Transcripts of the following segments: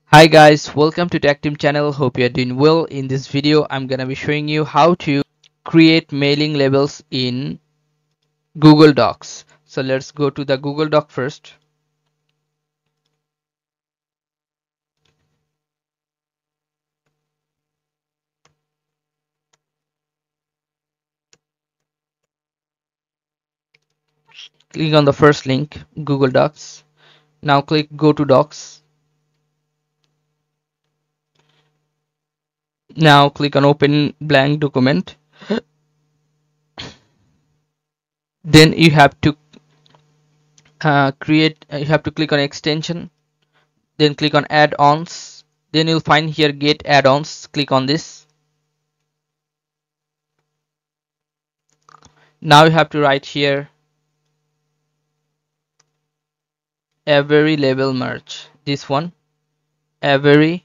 Hi guys, welcome to Tactim channel. Hope you are doing well. In this video, I'm gonna be showing you how to create mailing labels in Google Docs. So let's go to the Google Doc first. Click on the first link, Google Docs. Now click Go to Docs. Now click on Open Blank Document. Then you have to you have to click on Extension. Then click on Add-ons. Then you'll find here Get Add-ons. Click on this. Now you have to write here every label merge. This one, every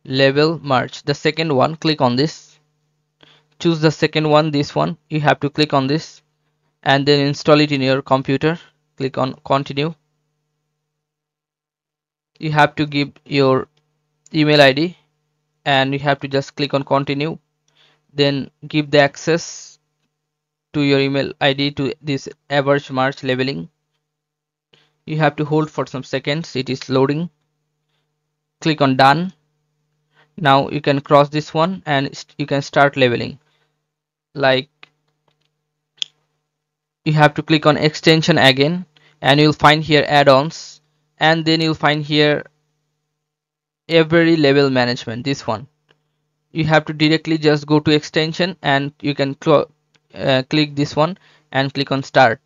label merge. The second one, click on this. Choose the second one, this one. You have to click on this and then install it in your computer. Click on continue. You have to give your email ID and you have to just click on continue. Then give the access to your email ID to this average merge labeling. You have to hold for some seconds. It is loading. Click on done. Now you can cross this one and you can start labeling. Like, you have to click on extension again and you'll find here add-ons, and then you'll find here every label management, this one. You have to directly just go to extension and you can click this one and click on start.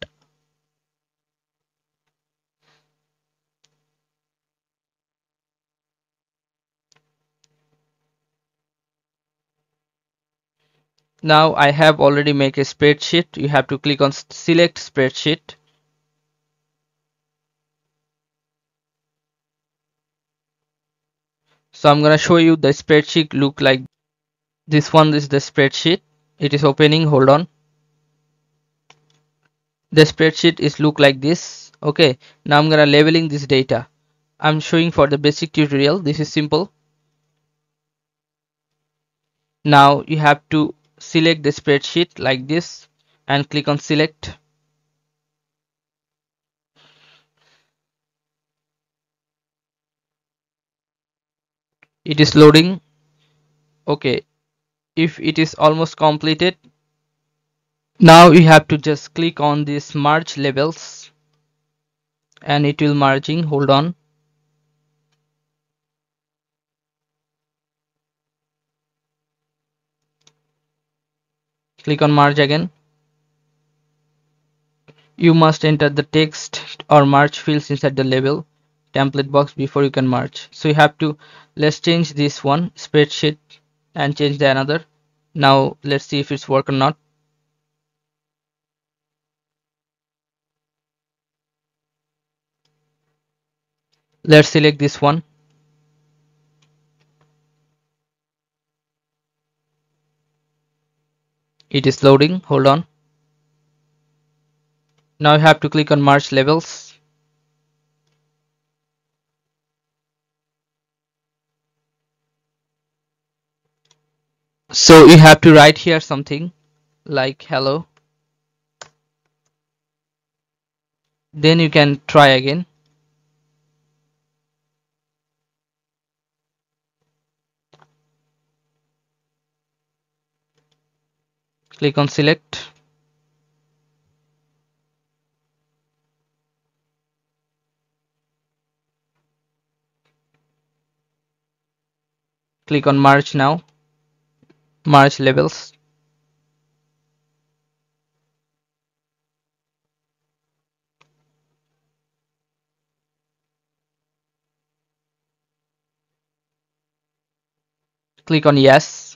Now I have already make a spreadsheet. You have to click on select spreadsheet. So I'm gonna show you the spreadsheet look like this one. Is the spreadsheet. It is opening. Hold on. The spreadsheet is look like this. Okay, now I'm gonna labeling this data. I'm showing for the basic tutorial. This is simple. Now you have to select the spreadsheet like this and click on select. It is loading. Okay, if it is almost completed, now you have to just click on this merge labels and it will merging. Hold on. Click on merge again. You must enter the text or merge fields inside the label template box before you can merge. So you have to, let's change this one spreadsheet and change the another. Now let's see if it's work or not. Let's select this one. It is loading. Hold on. Now you have to click on merge labels. So you have to write here something like hello. Then you can try again. Click on select. Click on merge now. Merge labels. Click on yes.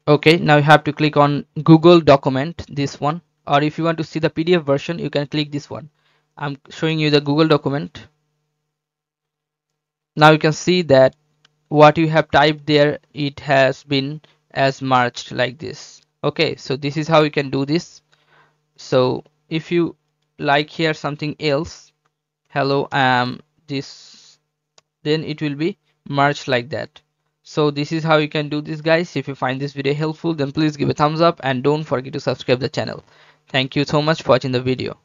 Okay, now you have to click on Google document, this one, or if you want to see the PDF version you can click this one. I'm showing you the Google document. Now you can see that what you have typed there, it has been as merged like this. Okay, so this is how you can do this. So if you like here something else, hello this, then it will be merged like that. So this is how you can do this, guys. If you find this video helpful, then please give a thumbs up and don't forget to subscribe the channel. Thank you so much for watching the video.